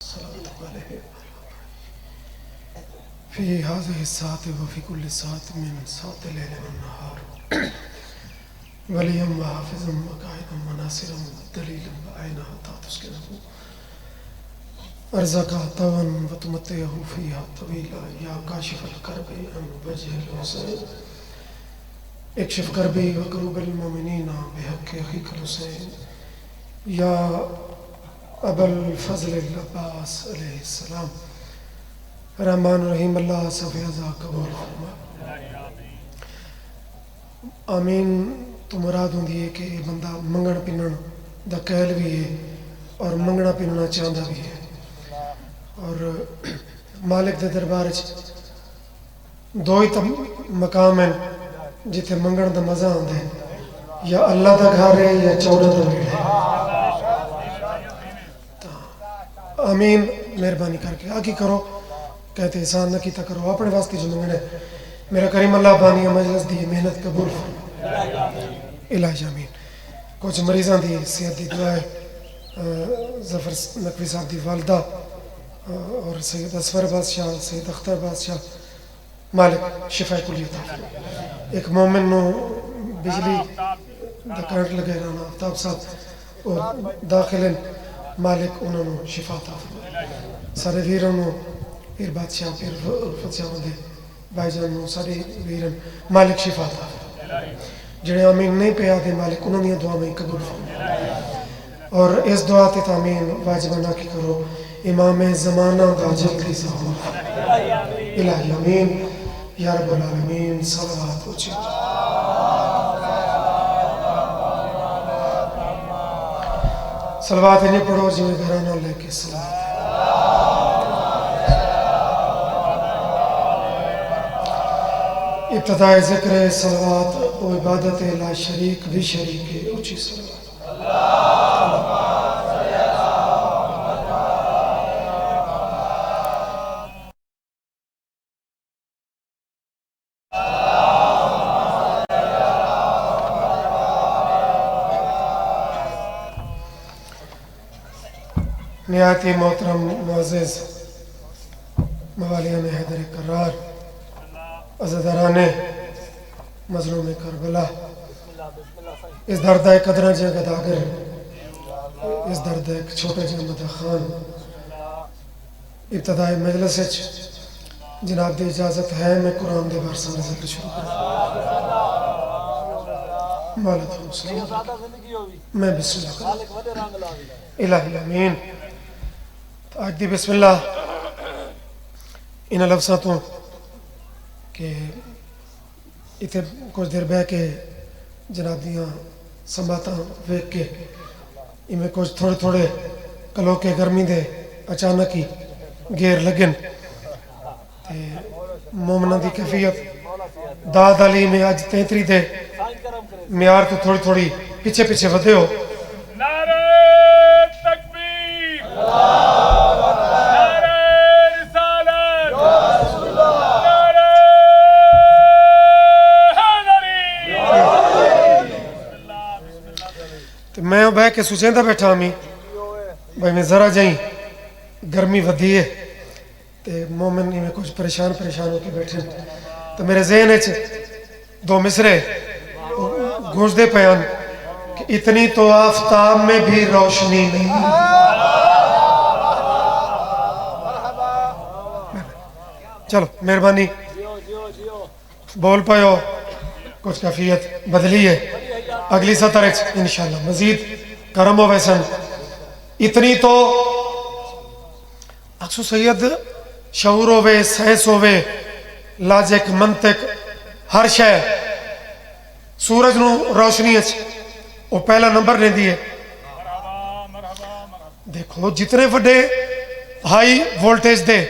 صلوات عليه في هذه الساعة وفي كل ساعة من ساعة الليل والنهار وليا وحافظا وقائدا وناصرا ودليلا وعينا حتى تسكنه أرزقا طوعا وتمتعه فيها طويلا يا كاشف الكرب عن وجه الحسين اكشف كربي وكروب المؤمنين بحق أخيك الحسين يا أبا الفضل العباس علیہ السلام رحمان رحیم اللہ سفیزہ قبول فرما آمین. تو مراد ہوندی ہے کہ بندہ منگن پنن دا قیل بھی ہے اور منگنا پننا چاہتا بھی ہے اور مالک دے دربار دو ہی مقام ہیں جتھے منگن دا مزہ آندا ہے یا اللہ دا گھر ہے یا چودہ دا ویڑ ہے. آمین. مہربانی کر کے آگے کرو کہتے احسان نہ کیتا کرو اپنے واسطے جو منگنا ہے. میرا کریم اللہ بانی مجلس دی محنت قبول فرما الہی آمین. کچھ مریضاں دی صحت دی دعا ہے. ظفر نقوی صاحب دی والدہ اور سید اصفر بادشاہ سید اختر بادشاہ مالک شفا کلی عطا فرما. ایک مومن نو بجلی دا کرنٹ لگے رانا آفتاب صاحب اور داخل مالک انہوں نے شفا عطا فرما. سارے ویروں نو پیر بادشاہ پیر رفت صاحب دے بھائی جان نو سارے ویرن مالک شفا عطا فرما. جڑے آمین نہیں پہ آدھے مالک انہوں نے دعا میں قبول فرما اور اس دعا تے تامین واجبانہ کی کرو امام زمانہ دا جلدی ظہور الہی آمین یا رب العالمین. صلوات اچھی صلوات انہیں پڑھو جو گھرانہ لے کے صلوات. ابتداء ذکر صلوات و عبادت لا شریک بھی شریک ہے. اچھی صلوات. نہایت ہی محترم معزز موالیان حیدر کرار عزاداران مظلوم کربلا اس دردہ قدرہ جے گداگر اس دردہ چھوٹے جے مدہ خان ابتدائی مجلس جناب دی اجازت ہے میں قرآن دے بارسان ذکر شروع کروں. مالت حسین میں بسم اللہ کروں. الہی آمین. آج دی بسم اللہ انہاں لفظاں تو کہ اتنے کچھ دیر بہ کے جناب دیاں سمباتاں ویک کے میں کچھ تھوڑے تھوڑے کلو کے گرمی دے اچانک ہی گیر لگن مومنہ دی کیفیت داد علی میں آج 33 دے میار تو تھوڑی تھوڑی پیچھے پیچھے ودے ہو. میں بہ کے سوچیندہ بیٹھا ہمیں بھائی میں ذرا جائیں گرمی ودھی ہے تے مومن میں کچھ پریشان ہو کے بیٹھے تو میرے ذہن ہے دو مصرے گونج دے پیان کہ اتنی تو آفتاب میں بھی روشنی نہیں. چلو مہربانی بول پائے ہو کچھ کیفیت بدلی ہے اگلی سطر انشاءاللہ مزید کرم و ویسن. اتنی تو اکسو سید شعور ہوئے سینس ہوئے لاجک منطق ہر شے سورج نو روشنی وہ پہلا نمبر لیں دیئے. دیکھو جتنے وڈے ہائی وولٹیج دے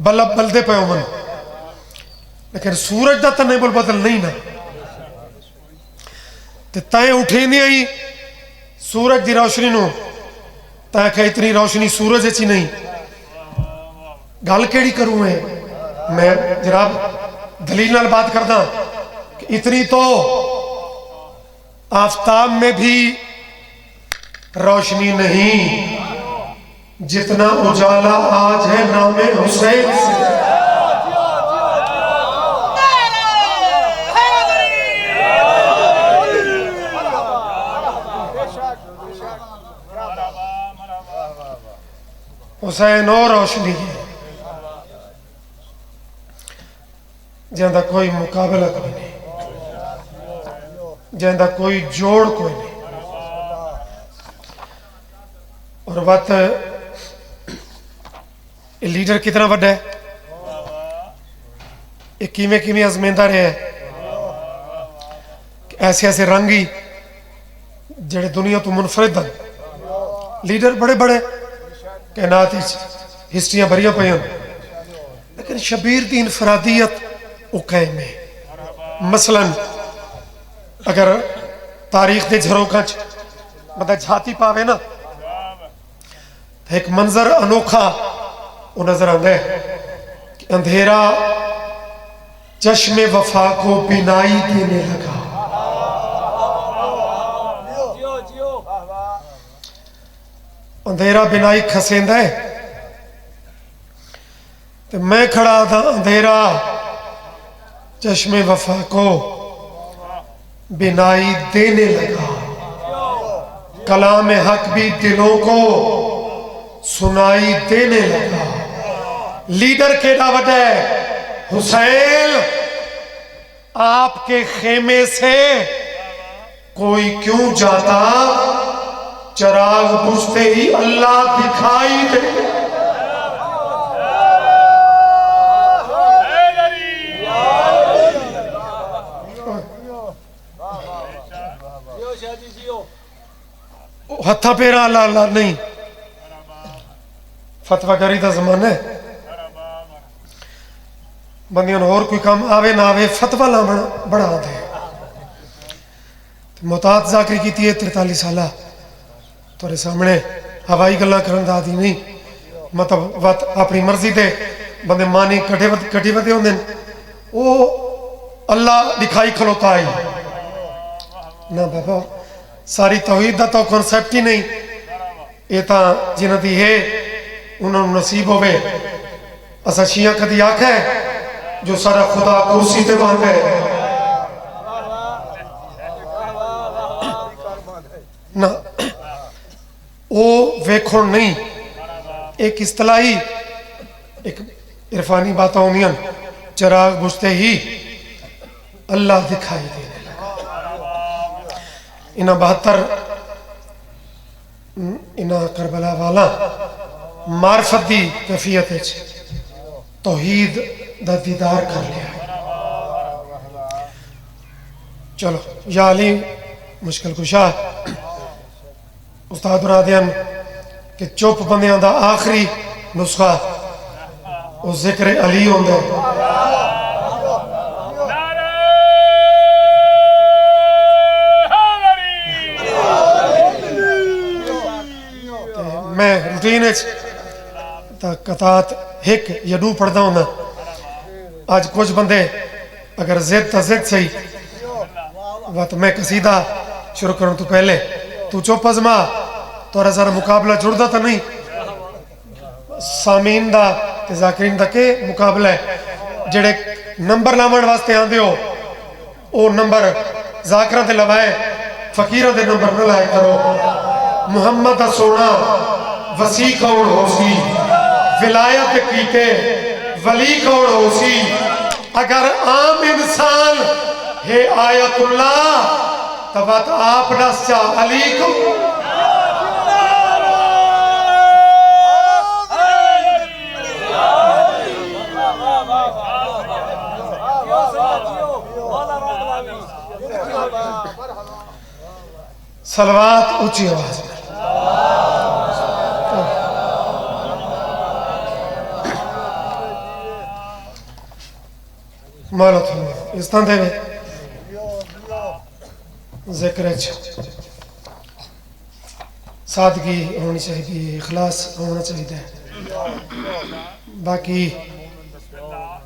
بلب بلدے پہ ہومن لیکن سورج دا تنے بل بدل نہیں نا تائیں اٹھیں نہیں آئی سورج دی روشنی نو تائیں کہ اتنی روشنی سورج اچھی نہیں گل کیڑی کروں ہے. میں جناب دلیل نال بات کردہ کہ اتنی تو آفتاب میں بھی روشنی نہیں جتنا اجالا آج ہے نام حسین سے حسین اور روشنی ہے جہاں کوئی مقابلہ کوئی نہیں، جہاں کوئی جوڑ کوئی نہیں۔ اور وقت لیڈر کتنا بڑا ہے، یہ کیویں ازمیندہ رہے ہیں، ایسے ایسے رنگی جڑے دنیا تو منفرد ہیں، لیڈر بڑے بڑے کائنات ہسٹریاں بھریاں پہ ہیں، لیکن شبیر دی انفرادیت وہ قائم ہے۔ مثلا اگر تاریخ دے جھروکاں بندہ جھاتی پاوے نا، ایک منظر انوکھا وہ نظر آتا ہے کہ اندھیرا چشم وفا کو بینائی دینے لگا۔ اندھیرا بینائی کھسیندہ ہے، تو میں کھڑا تھا، اندھیرا چشم وفا کو بینائی دینے لگا، کلام حق بھی دلوں کو سنائی دینے لگا۔ لیڈر کے دعوت ہے، حسین آپ کے خیمے سے کوئی کیوں جاتا، چراغ بجھتے ہی اللہ دکھائی دے۔ ہتھا پیرا اللہ اللہ نہیں، فتوہ گری دا زمانہ ہے، بندیاں اور کوئی کام آوے نہ آوے فتوہ لا بڑھا دے۔ محتاط ذاکری کی تھی 43 سالہ تورے سامنے ہوائی گلہ کرن دا دی نہیں، مطلب وقت اپنی مرضی دے بندے مانی کٹھی ودے ہوندے وہ اللہ دکھائی کھلوتا آئی نہ بابا، ساری توحید دا تو کنسپٹ ہی نہیں، یہ تا جنہ دی ہے انہوں نصیب ہوئے۔ اسا شیعہ کدی آکھ ہے جو سارا خدا کرسی تے باندھ ہے نہ، وہ ویکھون نہیں، ایک اصطلاحی ایک عرفانی باتوں میں چراغ بجھتے ہی اللہ دکھائی دینے لگا۔ انہاں 72 انہاں کربلا والا معرفت دی کیفیت ہے، توحید دا دیدار کر لیا۔ چلو یا علی مشکل کشا استاد بنا دیاں کہ چپ بندیاں دا آخری نسخہ وہ ذکر علی ہوندے۔ میں روٹین تا قطعات ایک یا دو پڑھتا ہوں نا، آج کچھ بندے اگر زد تا زد صحیح وقت میں قصیدہ شروع کروں تو پہلے تو چوپ ازما تو رہا مقابلہ جڑتا تا نہیں، سامین دا تے ذاکرین دا کے مقابلہ ہے، جڑے نمبر لامان واسطے آن دیو او نمبر ذاکرہ دے لوائے فقیرہ دے نمبر نہ لائے کرو۔ محمد دا سونا وسیع کون ہو سی، ولایت کیتے ولی کون ہو سی، اگر عام انسان ہے آیت اللہ تو بات آپ نس چاہ علی کو۔ صلوات اونچی آواز میں مالت ہوں اس طرح دے ذکر سادگی ہونی چاہیے، اخلاص ہونا چاہیے، باقی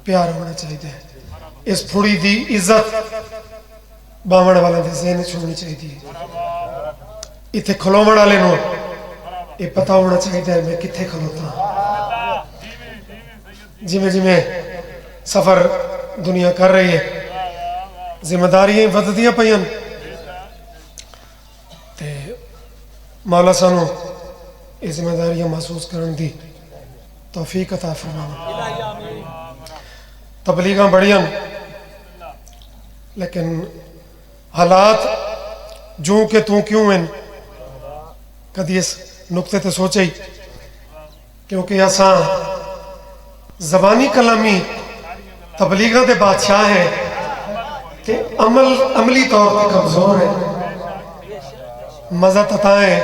پیار ہونا چاہیے۔ اس پھوڑی دی عزت باون والا دے ذہن چھوڑنی چاہیے، اتنے کھلومن والے نو یہ پتہ ہونا چاہیے میں کتنے کھلوتا جویں جویں سفر دنیا کر رہی ہے ذمہ داریاں وددیاں پئیاں تے مولا سانو یہ ذمہ داریاں محسوس کرن دی توفیق عطا فرماوے تبلیغاں بڑیاں لیکن حالات جو کہ تو کیوں ہیں کدی اس نقطے تے سوچے ہی کیونکہ اساں زبانی کلامی تبلیغاں دے بادشاہ ہیں تے عملی طور پہ کمزور ہے مزہ تتا ہے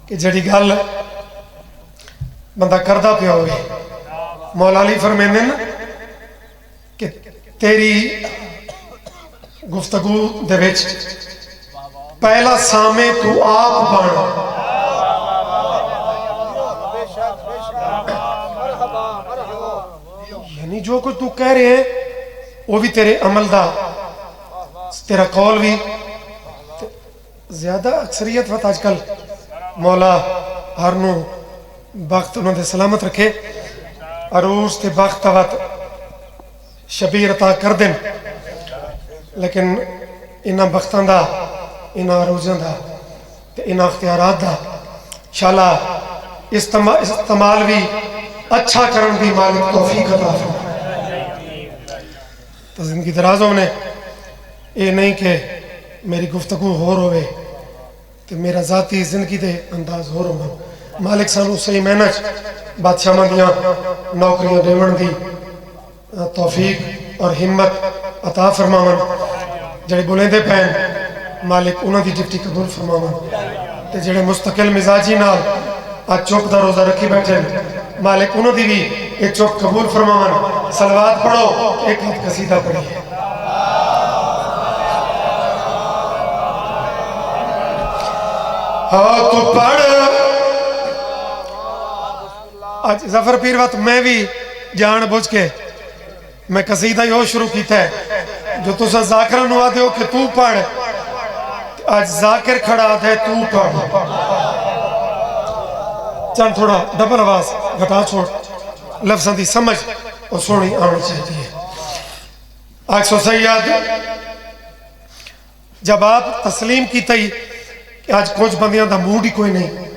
کہ جڑی گل بندہ کردہ پیا ہوئے مولا علی فرمیندے نا کہ تیری گفتگو دے وچ پہلا سامے تو آپ بن یعنی جو کچھ تو کہہ رہے ہیں وہ بھی تیرے عمل دا تیرا قول بھی زیادہ اکثریت وقت آج کل مولا ہرنو بخت انہوں نے سلامت رکھے عروس تے بخت وقت شبیر عطا کر دیں لیکن انہاں بختان دا انہاں عروسان دا انہاں اختیارات دا انشاءاللہ استعمال بھی اچھا کرن دی مالک توفیق عطا فرمائے تو زندگی درازوں نے یہ نہیں کہ میری گفتگو ہو روے کہ میرا ذاتی زندگی دے انداز ہو روے مالک سانو صحیح محنت بادشاہ مندیاں نوکریاں دیون دی توفیق اور ہمت عطا فرماون جڑے بلندے پہن مالک انہاں دی ڈپٹی قبول فرماون تے جڑے مستقل مزاجی نال آج چوک دا روزہ رکھی بیٹھے مالک انہوں دی بھی ایک چوک قبول فرماون صلوات پڑھو ایک ہاتھ قصیدہ پڑھیے ہاں تو پڑھ آج ظفر پیر وقت میں بھی جان بوجھ کے میں قصیدہ ہی ہو شروع کیتا ہے جو تو سا ذاکرہ نوا دے ہو کہ تو پڑھ آج ذاکر کھڑا دے تو پڑھ چند تھوڑا ڈبل آواز گھٹا چھوڑ لفظاں دی سمجھ اور سونی آنی چاہتی ہے آج سو سید جب آپ تسلیم کی تئی کہ آج کچھ بندیاں دا موڈ ہی کوئی نہیں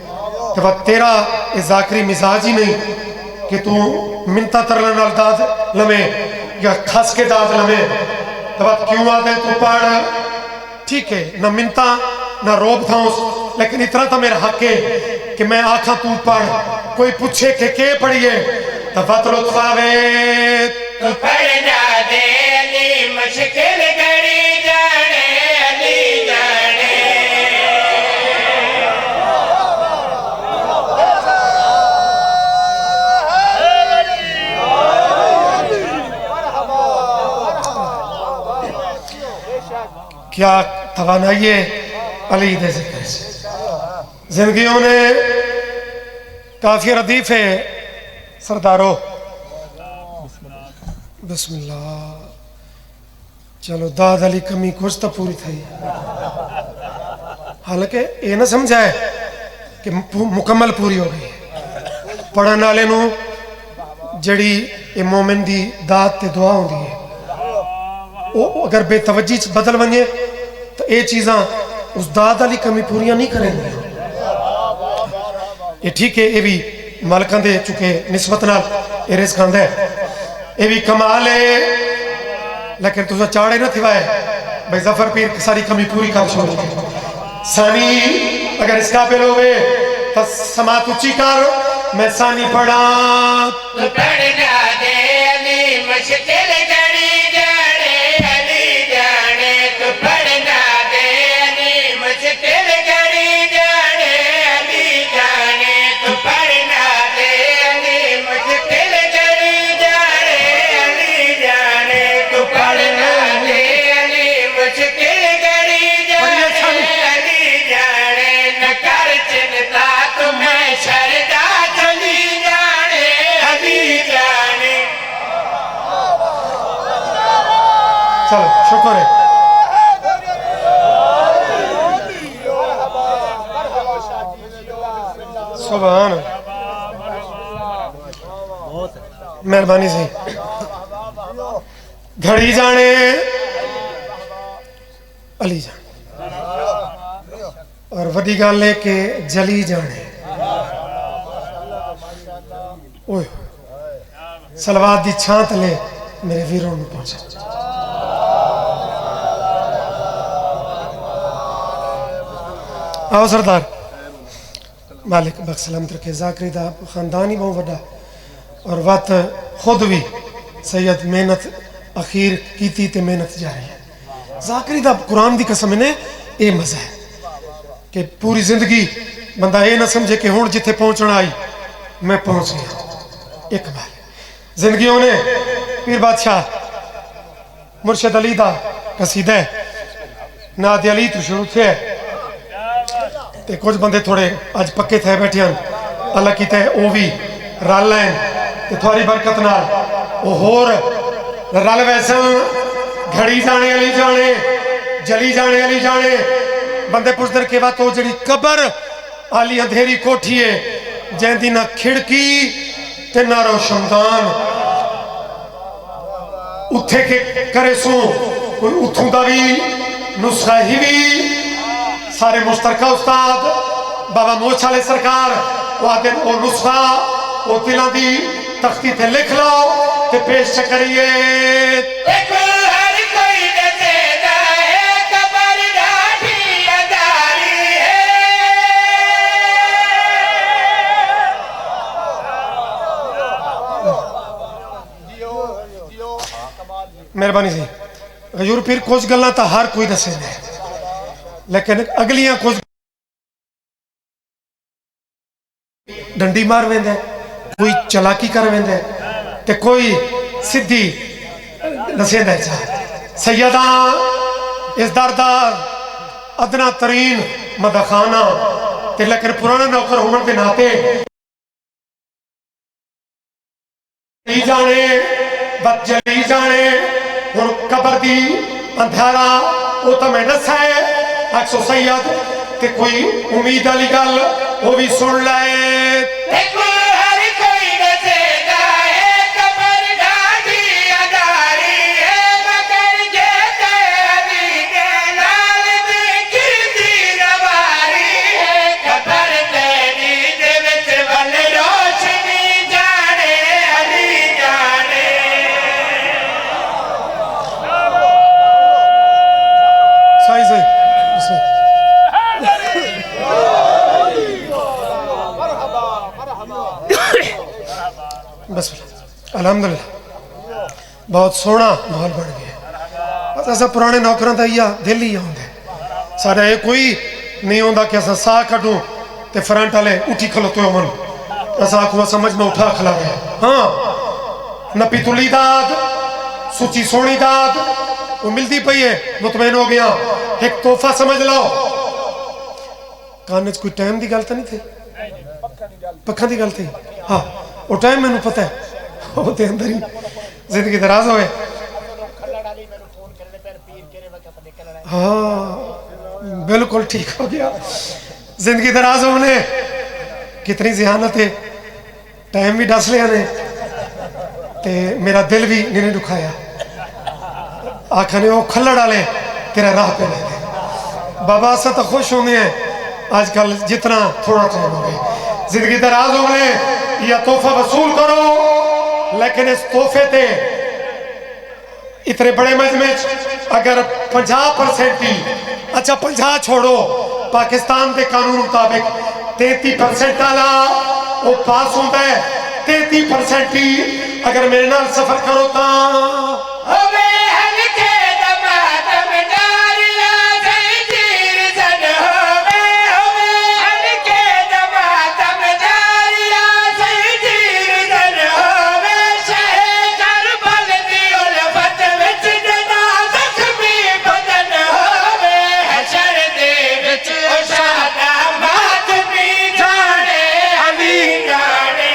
کہ وہ تیرا ذاکری مزاج ہی نہیں کہ تو منتا ترلن نال داد لمے یا کھس کے داد لمے تو وہ کیوں آدھے تو پڑھ ٹھیک ہے نہ منتا نہ روب تھا اس لیکن اتنا تھا میرا حق ہے کہ میں آنکھاں تو پڑھ کوئی پوچھے کہ پڑھئے تو فت لطفاوے تو پڑھنا دے علی مشکل گھڑی جانے علی جانے کیا توانائی علی دے ذکر سے زندگیوں نے کافی ردیف ہے سردارو بسم اللہ چلو داد علی کمی کچھ تو پوری تھی حالانکہ یہ نہ سمجھائے کہ مکمل پوری ہو گئی پڑھن والے نو جڑی یہ مومن دی داد تے دعا ہوندی ہے وہ اگر بے توجہ بدل بنے تو یہ چیزاں اس داد علی کمی پوریاں نہیں کریں گے یہ ٹھیک ہے یہ بھی مالکان دے چکے نسبت نال یہ رزق آندہ ہے یہ بھی کمال ہے لیکن تو چاڑے نہ تھوائے بھائی ظفر پیر ساری کمی پوری کام چھوڑی ہے ثانی اگر اس قابل ہوئے تو سماعت اچھی کر میں ثانی پڑھا تو پڑھنا دے علی مشکل گھڑی جانے علی جانے تو پڑھنا دے علی مشکل گھڑی جانے علی جانے تو پڑھنا دے علی مشکل گھڑی جانے علی جانے تو پڑھنا دے علی مشکل گھڑی جانے علی جانے نہ کر چنتا تمہیں شردا چلی جانے علی جانے چلو شکر ہے سبحان مہربانی سی گھڑی جانے علی جان اور وڈی گل ہے کہ جلی جانے اوہ سلوات دی چھانت لے میرے ویروں میں پہنچے آؤ سردار مالک بخش سلامت رکھے ذاکری دا خاندانی بہت بڑا اور وقت خود بھی سید محنت اخیر کیتی تے محنت جاری ہے ذاکری دا قرآن دی قسم نے اے مزہ ہے کہ پوری زندگی بندہ اے نہ سمجھے کہ ہون جتھے پہنچنا آئی میں پہنچ گیا ایک بار زندگیوں نے پیر بادشاہ مرشد علی دا قصیدہ ہے ناد علی تو شروع تھے تے کچھ بندے تھوڑے آج پکے تھے بیٹھے ہیں اللہ کی تے او بھی رال لائن تے تھوڑی برکت نال او ہور رال ویسا گھڑی جانے علی جانے جلی جانے علی جانے بندے پوچھدر کے بعد تو جڑی قبر آلی اندھیری کوٹھی ہے جہاں دی نہ کھڑکی تے نہ روشندان اتھے کے کرے سوں کوئی اتھوں دا بھی نسخہ ہی بھی سارے مشترکہ استاد بابا موچ علیہ سرکار وہ آدھے وہ نسخہ وہ تلہ دی تختی تے لکھ لو تے پیش چکریے دیکھو ہر کوئی نزیدہ ہے قبر ڈاٹھی اداری ہے مہربانی سی غیور پھر کچھ گلنا تا ہر کوئی دسے دے لیکن اگلیاں کچھ ڈنڈی مار ویندے کوئی چلاکی کر ویندے تے کوئی سدھی دسے دے چاہ سیدہ اس دردار ادنا ترین مدخانہ تے لیکن پرانا نوکر ہونے دے ناتے جلی جانے بد جلی جانے ہن قبر دی اندھیرا او تا میں نسا ہے اکسو سید کہ کوئی امید علی گل وہ بھی سن لائے دیکھو ہر کوئی نزیدہ ہے قبر ڈاٹھی اداری ہے مگر جیتے علی کے نال ذکر دی رواری ہے قبر تیری دے وچ ول روشنی جانے علی جانے صحیح صحیح بس الحمدللہ بہت سونا ماحول بن گیا بس ایسا پرانے نوکران دا یا دل ہی ہوندے سارا یہ کوئی نہیں ہوندا کہ ایسا سا کٹوں تے فرنٹ والے اٹھی کھلوتے ہو من ایسا آنکھوں سمجھ میں اٹھا کھلا گیا ہاں نپی تلی داد سچی سونی داد وہ ملتی پئی ہے مطمئن ہو گیا ایک تحفہ سمجھ لو کانچ کوئی ٹائم دی گل تو نہیں تھی پکھا دی گل تھی ہاں وہ ٹائم میں نے پتہ ہے وہ تے اندر ہی زندگی دراز ہوئے ہاں بالکل ٹھیک ہو گیا زندگی دراز ہونے کتنی ذہانت ہے ٹائم بھی ڈس لیا نے تے میرا دل بھی نہیں دکھایا آنکھا نے وہ کھلڑ ڈالے تیرا راہ پہ لے دے بابا سے تو خوش ہونے ہیں آج کل جتنا تھوڑا ٹائم ہو گئے زندگی دراز ہونے یا تحفہ وصول کرو لیکن اس تحفے تے اتنے بڑے مجمع اگر 50% ہی اچھا 50 چھوڑو پاکستان دے قانون مطابق 33% آلا وہ پاس ہوتا ہے 33% ہی اگر میرے نال سفر کرو تا ہوے ہلکے دمادم داریا زنجیر زن ہوے ہلکے دمادم داریا زنجیر زن ہوے شہ کربل دی الفت وچ جدا زخمی بدن ہوے حشر دے وچ شادا ماتمی جانے علی جانے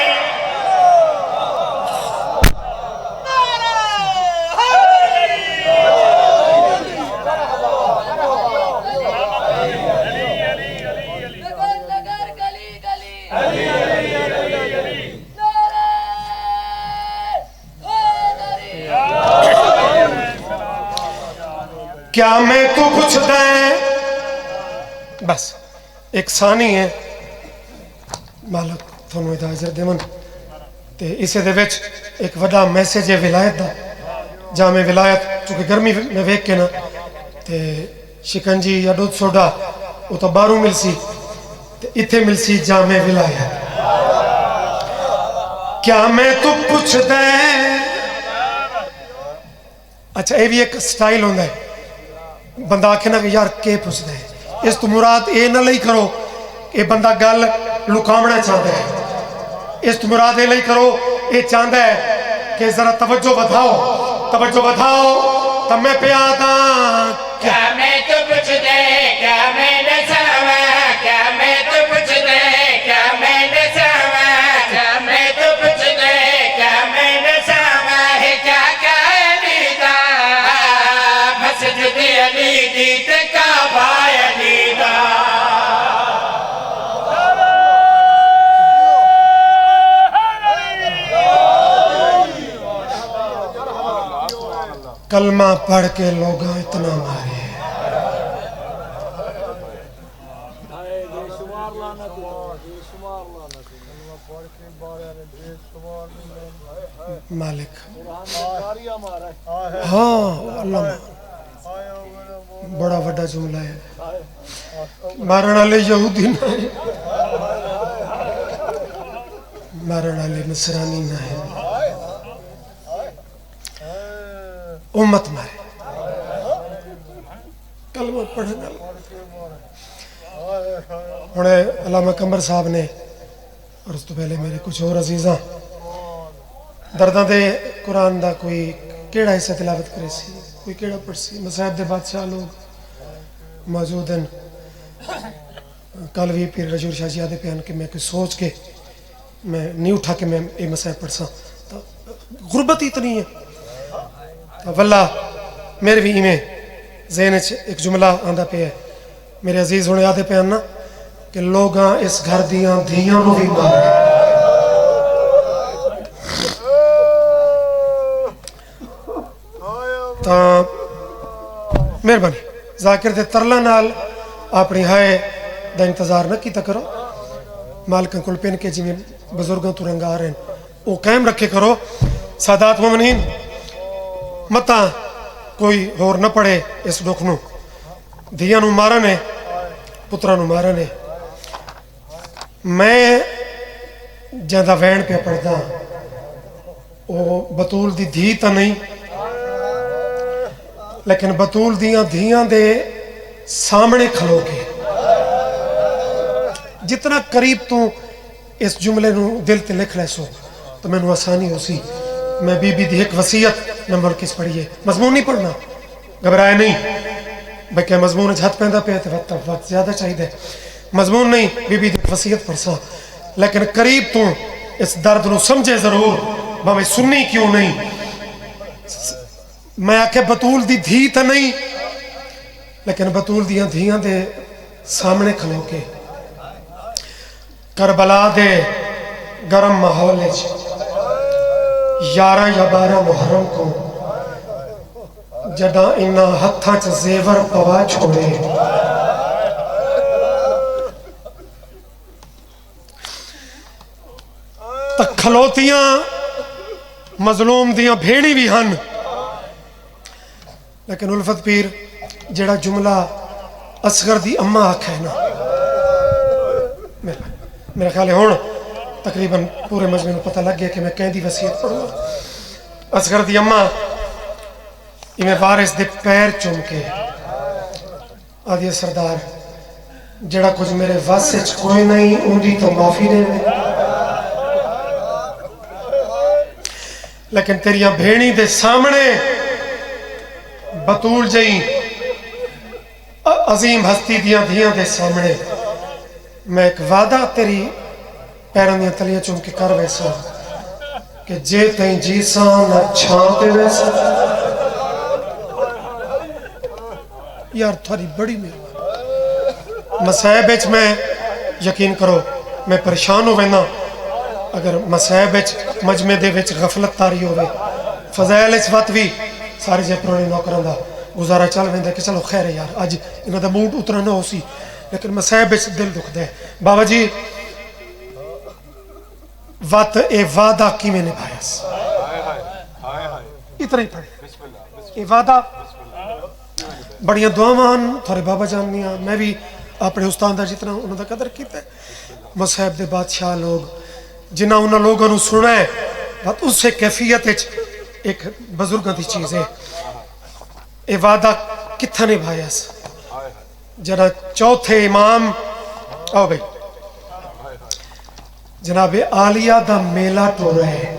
کیا میں تو پوچھدا ہے بس ایک ثانی ہے مالک تھانوں اجازت دیون تے اسے دے وچ ایک وڈا میسج ہے ولایت دا جامع ولایت چونکہ گرمی میں ویکھ کے نا تے شکنجی یا دودھ سوڈا وہ تو باہروں مل سی تے ایتھے مل سی جامع ولایت کیا میں تو پوچھدا ہے اچھا یہ بھی ایک سٹائل ہوندا ہے بندہ آکھے نا کہ یار کے پوچھدا ہے اس تو مراد اے نہ لئی کرو کہ بندہ گل لکامنا چاہتا ہے اس تو مراد اے لئی کرو اے چاہتا ہے کہ ذرا توجہ بتاؤ تب میں پیادا کیا میں تو پوچھ دے کیا میں نہ سوا کیا میں تو پوچھ دے کیا میں نہ سوا کیا میں تو پوچھ دے کیا میں نہ سوا ہے کیا کیا علی دا مسجد علی دی تے کعبہ علی دا کلمہ پڑھ کے لوگاں اتنا مارے مالک ہاں اللہ بڑا وڈا جملہ ہے مارن والے یہودی نہ ہے مارن والے نصرانی نہ ہے امت مارے کلمہ پڑھنا ہونے علامہ قمر صاحب نے اور اس تو پہلے میرے کچھ اور عزیزاں درداں دے قرآن دا کوئی کیڑا حصہ تلاوت کرے سی کوئی کیڑا پڑھ سی مصاحب دے بادشاہ لوگ موجود ہیں کل بھی پیر رجور شاہ جی آدھے پیان کہ میں کوئی سوچ کے میں نہیں اٹھا کہ میں یہ مصاحب پڑھ سا غربت اتنی ہے واللہ میرے بھی میں ذہن ایک جملہ آندہ پہ ہے میرے عزیز ہونے آدھے پہ آنا کہ لوگاں اس گھر دیاں دھیاں نو بھی مار گئے تا مہربانی ذاکر دے ترلا نال اپنی ہائے دا انتظار نہ کیتا کرو مالکاں کل پین کے جی میں بزرگاں تو رنگا رہے ہیں وہ قائم رکھے کرو سادات مومنین متا کوئی اور نہ پڑے اس دکھ نو دھیاں نو مارن ہے پترا نو مارن ہے میں جاندہ وین پہ پڑھدا وہ بطول دی دھی تا نہیں لیکن بطول دھیاں دے سامنے کھلو کے جتنا قریب تو اس جملے نو دل تے لکھ لے سو تو میں نو آسانی ہو سی میں بی بی دی ایک وصیت نمبر کس پڑھیے مضمون نہیں پڑھنا گھبرائے نہیں بھئی کہ مضمون جھت پہندہ پہ ہے وقت زیادہ چاہیے دے مضمون نہیں بی بی دی ایک وصیت پڑھسا لیکن قریب تو اس درد نو سمجھے ضرور بھائی سننی کیوں نہیں میں آکے بطول دی دھی تا نہیں لیکن بطول دھیاں دے سامنے کھلو کے کربلا دے گرم ماحول ہے 11 یا 12 محرم کو جدہ انہا ہتھاں چا زیور پوا چھوڑے تک کھلوتیاں مظلوم دیاں بھیڑی بھی ہن لیکن الفت پیر جڑا جملہ اصغر دی اماں آکھا ہے نا میرا خیال ہے ہون تقریباً پورے مجمع میں پتہ لگ گیا کہ میں کہیں دی وصیت پڑھوں اصغر دی اماں میں وارث دے پیر چوم کے آدھی سردار جڑا کچھ میرے واسچ کوئی نہیں ان دی تو معافی دے میں لیکن تیریاں بھیڑی دے سامنے بطول جائیں عظیم ہستی دیاں دے سامنے میں ایک وعدہ تیری پیران دیاں تلیاں چوم کے کر ویسا کہ جے تین جیسا نہ چھانتے ویسا یار تھوڑی بڑی مہربانی مسائب اچ میں یقین کرو میں پریشان ہو وینا اگر مسائب اچ مجمع دے وچ غفلت تاری ہوئے فضائل اچ وقت بھی سارے جے پرونے نوکران دا گزارا چل ویندا کہ چلو خیر ہے یار اج انہاں دا موڈ اترا نہ ہو سی لیکن مصائب وچ دل دکھدا ہے بابا جی وقت اے وعدہ کیویں نبھایا سی اتنا ہی پڑھے اے وعدہ بڑیاں دعاواں تھوڑے بابا جان دیاں میں بھی اپنے استاد دا جتنا انہاں دا قدر کیتا ہے مصائب دے بادشاہ لوگ جنہاں انہاں لوگوں نوں سنا ہے بات اس سے کیفیت ایک بزرگاں دی چیز ہے اے وعدہ کتھا نبھایا سی جنا چوتھے امام آؤ بھائی جناب عالیہ دا میلہ ٹورا ہے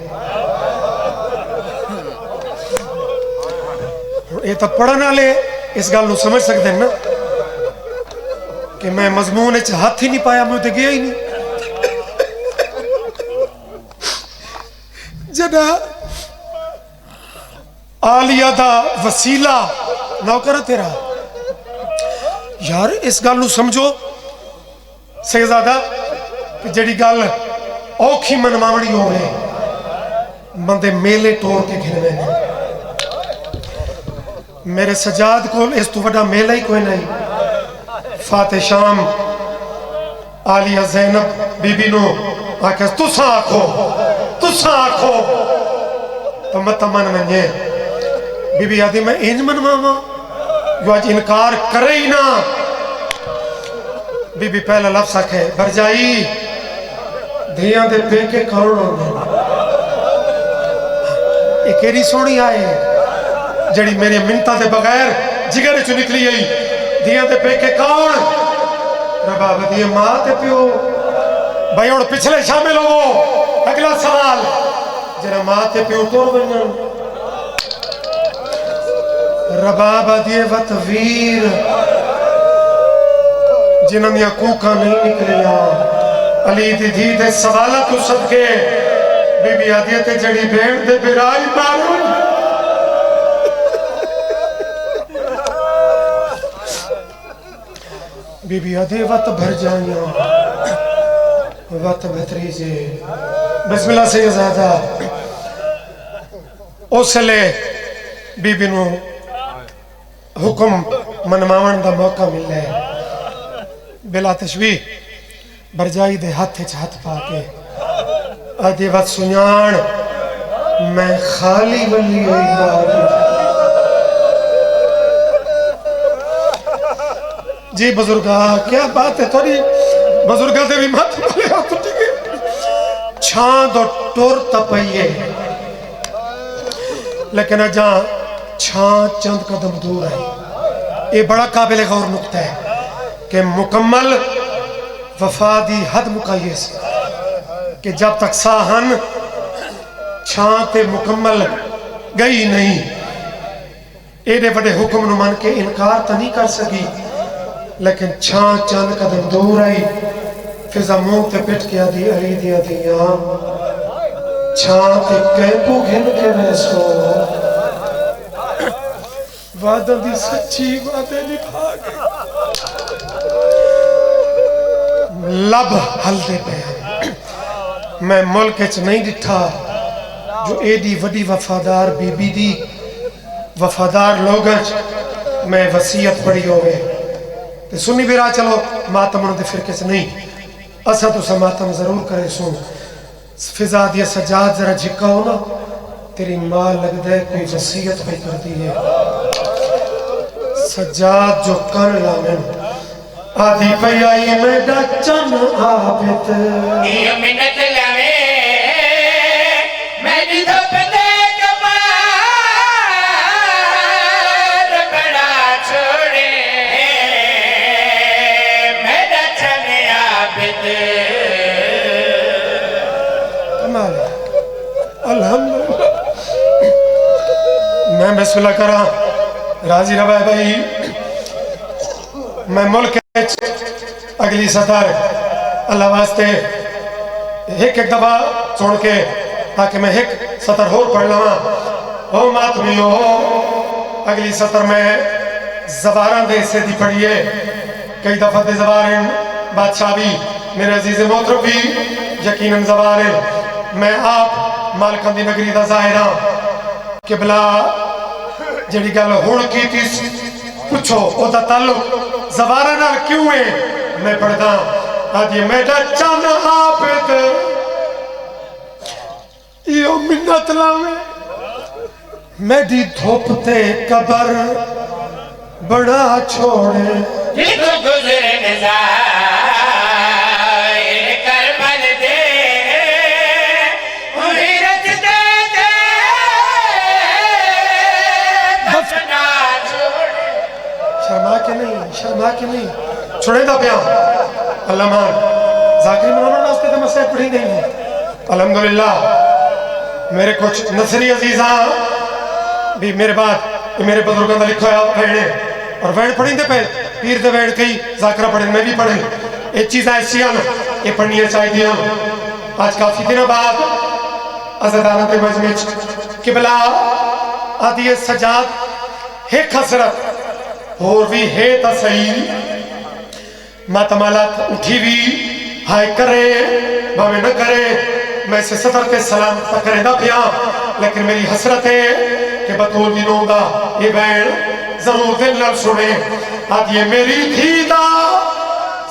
یہ تو پڑھن والے اس گل نو سمجھ سکتے ہیں نا کہ میں مضمون ہاتھ ہی نہیں پایا میں تے گیا ہی نہیں جنا عالیہ دا وسیلہ نوکر تیرا یار اس گل نو سمجھو سیدزادہ کہ جڑی گل اوکھی منواوڑی ہو گئے بندے میلے ٹور کے گھنوے نے میرے سجاد کو اس تو وڈا میلہ ہی کوئی نہیں فاتح شام عالیہ زینب بی بی نو آکھے تساں آکھو تو مت من منجے بی بی آدھی میں انج منواواں جو آج انکار کرے ہی نہ بی بی پہلا لفظ آکھے برجائی دھیاں دے پیکے کون ہونے ایک ایری سونی آئے جڑی میرے منتہ دے بغیر جگر چو نکلی آئی دھیاں دے پیکے کون رباب دیئے ماں تے پیو بھائی اور پچھلے شامل ہو اگلا سوال جرا ماں تے پیو تو بنن رباب دیئے وطویر جنہاں دیا کوکا نہیں نکلیا علی دی دھی دے سوالہ تو صدقے بی بی آدیتے جڑی بھیڑ دے برائی مارو بی بی آدھے وقت بھر جائیاں وقت بہتری سے بسم اللہ سے زیادہ اس لے بی بی نو حکم منماون دا موقع مل ہے بلا تشویح برجائی دے ہاتھ پا کے آدھے وقت سنیان میں خالی ولی ہوئی باری جی بزرگا کیا بات ہے تھوڑی بزرگا دے بھی مات بولے ہاتھ اٹھے گئے چھان دو ٹور تپائیے لیکن جہاں چھان چند قدم دور ہے یہ بڑا قابل غور نکتہ ہے کہ مکمل وفادی حد مقایے سے کہ جب تک ساہن چھان تے مکمل گئی نہیں ایڈے بڑے حکم نمان کے انکار تا نہیں کر سکی لیکن چھان چند قدم دور آئی فضا منہ تے پٹ کیا دی علی دیا دیا چھان تے کیپو گھن کے ویسو وعدہ دی سچی وعدے نبھا گئے لب حل دے پہ میں ملک اچ نہیں ڈٹھا جو ایڈی وڈی وفادار بی بی دی وفادار لوگج میں وسیعت پڑی ہوئے تے سنی بھی راہ چلو ماتم انہوں دے فرقے سے نہیں اسا تو سا ماتم ضرور کرے سن فضا دیا سجاد ذرا جھکا ہونا تیری ماں لگ دے کوئی وسیعت بھی کر دی ہے سجاد جو کن لامن آدھی پہ آئی میں ڈچن آبت یہ منت لوے میں دی دھپ دے کمار بڑا چھوڑے میں ڈچن آبت کمال ہے الحمدللہ میں بسم اللہ کرا راضی رہا ہے بھائی میں ملک اگلی سطر اللہ واسطے ایک دفعہ چھوڑ کے تاکہ میں ایک سطر ہو پڑھ لواں او ماتمیو اگلی سطر میں زباران دے سے دی پڑھیے کئی دفعہ دے زبارن بادشاہ بھی میرے عزیز محترم بھی یقیناً زبارن میں آپ مالکان دی نگری دا ظاہرہ قبلہ جڑی گل ہن کیتی پوچھو او دا تعلق زوارا نال کیوں ہے میں پڑھدا آدھی میڈا چند عابد یہ منت لاوے میڈی دھوپ تے قبر بڑا چھوڑے جس گزر نظائر کربل دے انہی رچتے دے دفنا چھوڑے شرما کے نہیں چھوڑے دا پیام اللہ مان ذاکری منامن واسطے تو مسئلہ پڑھی نہیں ہے الحمدللہ میرے کچھ نصری عزیزاں بھی میرے بعد میرے بزرگوں دا لکھا ہے ویڑے اور ویڑ پڑھیں دے پہل پیر دے ویڑ کئی ذاکرہ پڑھیں میں بھی پڑھیں ایک چیز ایسی آنا یہ پڑھنی ہے چاہی دیا آج کافی دنوں بعد عزدانت مجمع قبلہ آدھی سجاد ہے خسرت اور بھی ہے تصحیل ماتمالات اٹھی بھی ہائے کرے باوے نہ کرے میں سے صدر کے سلام پکرے نہ پیا لیکن میری حسرت ہے کہ بطول دنوں دا یہ بیڑ ضرور دل نہ سنے آج یہ میری دھی دا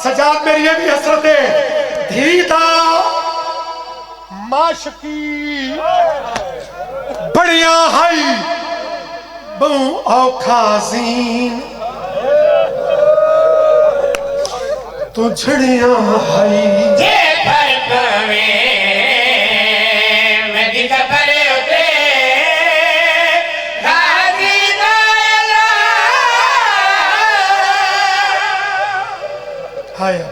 سجاد میری یہ بھی حسرت ہے دھی دا معاشقی بڑیاں ہائی بہو اوکھا زین تو جھڑیاں ہائی جے پر پویں میں دی کپڑے ہوتے غازی دائلہ ہائے